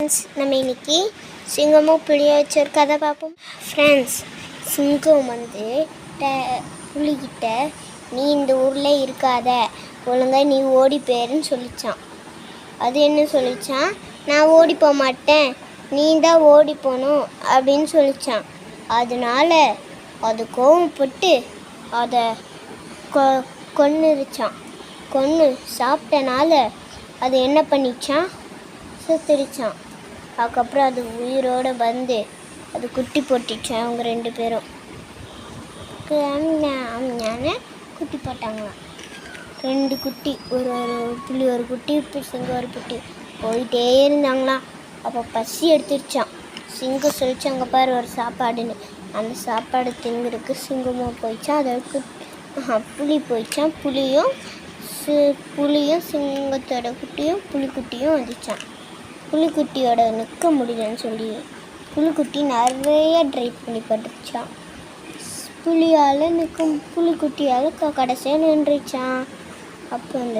Friends, நம்ம இன்னைக்கு சிங்கமும் புளியும் வச்சு ஒரு கதை பார்ப்போம். ஃப்ரெண்ட்ஸ், சிங்கம் புலிகிட்ட நீ இந்த ஊரில் இருக்காத, ஒழுங்கா நீ ஓடி போயிருன்னு சொல்லிச்சான். அது என்ன சொல்லிச்சான், நான் ஓடி போக மாட்டேன், நீ தான் ஓடி போகணும் அப்படின்னு சொல்லிச்சான். அதனால அது கோவப்பட்டு அதை கொன்னுருச்சான். கொன்று சாப்பிட்டனால அது என்ன பண்ணிச்சான், செத்துடுச்சான். அதுக்கப்புறம் அது உயிரோடு வந்து அது குட்டி போட்டுச்சான். அவங்க 2 பேரும் குட்டி போட்டாங்களாம். 2 குட்டி, ஒரு புலி ஒரு குட்டி, சிங்கம் ஒரு குட்டி போயிட்டே இருந்தாங்களாம். அப்போ பசி எடுத்துருச்சான். சிங்கம் சொல்லிச்சு, அங்கே பாரு ஒரு சாப்பாடுன்னு. அந்த சாப்பாடு திங்கிறதுக்கு சிங்கமும் போயிடுச்சான். அதற்கு புலி போயிடுச்சான். புலியும் சிங்கத்தோட குட்டியும் புலிக்குட்டியும் வந்துச்சான். புலிக்குட்டியோட நிற்க முடியலன்னு சொல்லி புலிக்குட்டி நிறைய ட்ரை பண்ணி பட்டுச்சான். புலிக்குட்டியால் கடைசியாக நின்றுச்சான். அப்போ அந்த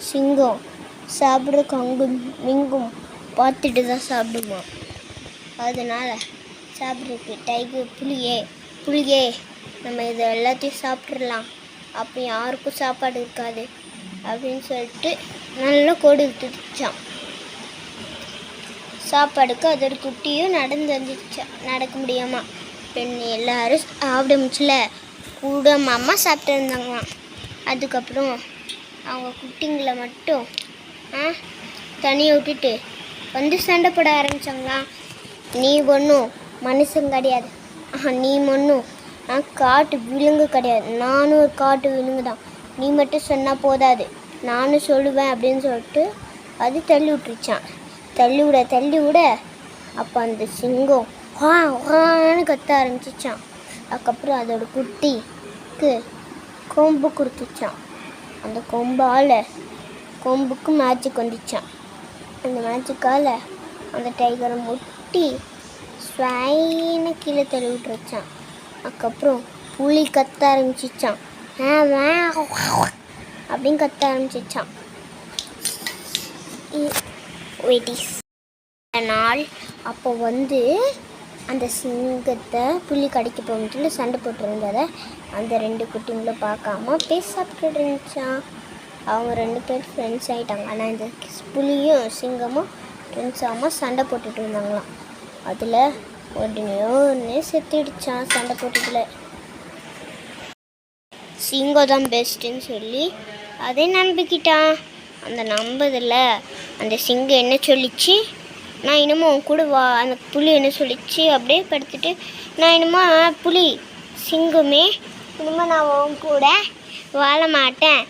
சிங்கம் சாப்பிட்றதுக்கு அங்கும் இங்கும் பார்த்துட்டு தான் சாப்பிடுமா. அதனால் சாப்பிட்றதுக்கு புலியே நம்ம இதை எல்லாத்தையும் சாப்பிட்றலாம், அப்போ யாருக்கும் சாப்பாடு இருக்காது அப்படின்னு சொல்லிட்டு நல்லா கோடு விட்டுச்சான். சாப்பாடுக்கு அதோட குட்டியும் நடந்து வந்துச்சான். நடக்க முடியாமா பெண் எல்லாரும் சாப்பிட முடியல, கூட மாமா சாப்பிட்டு இருந்தாங்களாம். அதுக்கப்புறம் அவங்க குட்டிங்களை மட்டும் தனியை விட்டுட்டு வந்து சண்டை போட ஆரம்பித்தாங்களாம். நீ ஒன்றும் மனுஷன் கிடையாது, நீ ஒன்றும் காட்டு விலங்கு கிடையாது, நானும் ஒரு காட்டு விலங்கு தான், நீ மட்டும் சொன்னால் போதாது, நானும் சொல்லுவேன் அப்படின்னு சொல்லிட்டு அது தள்ளி விட்டுருச்சான். தள்ளி விட அப்போ அந்த சிங்கம் வான்னு கத்த ஆரம்பிச்சிச்சான். அதுக்கப்புறம் அதோட குட்டிக்கு கொம்பு கொடுத்துச்சான். அந்த கொம்புக்கு மேஜிக் வந்துச்சான். அந்த மேஜிக்கால் அந்த டைகரை முட்டி ஸ்வைன்னு கீழே தள்ளி விட்டுருச்சான். அதுக்கப்புறம் புலி கத்த ஆரம்பிச்சிச்சான். அப்படின்னு கத்த ஆரம்பிச்சிச்சான். நாள் அப்போ வந்து அந்த சிங்கத்தை புலி கடிக்க போகும்போது சண்டை போட்டுருந்ததை அந்த 2 குட்டிங்களும் பார்க்காம பேச சாப்பிட்டு இருந்துச்சான். அவங்க 2 பேர் ஃப்ரெண்ட்ஸ் ஆகிட்டாங்க. ஆனால் இந்த புலியும் சிங்கமும் ஃப்ரெண்ட்ஸ் ஆகாமல் சண்டை போட்டுட்டு இருந்தாங்களாம். அதில் ஒன்று செத்துடுச்சான். சண்டை போட்டதில் சிங்கம் தான் பெஸ்ட்டுன்னு சொல்லி அதே நம்பிக்கிட்டான். அந்த நம்பதில் அந்த சிங்கம் என்ன சொல்லிச்சு, நான் இன்னமும் உன் கூட அந்த புலி என்ன சொல்லிச்சு, அப்படியே படுத்துட்டு நான் இன்னமும் சிங்கமே இன்னமும் நான் உன் கூட வாழ மாட்டேன்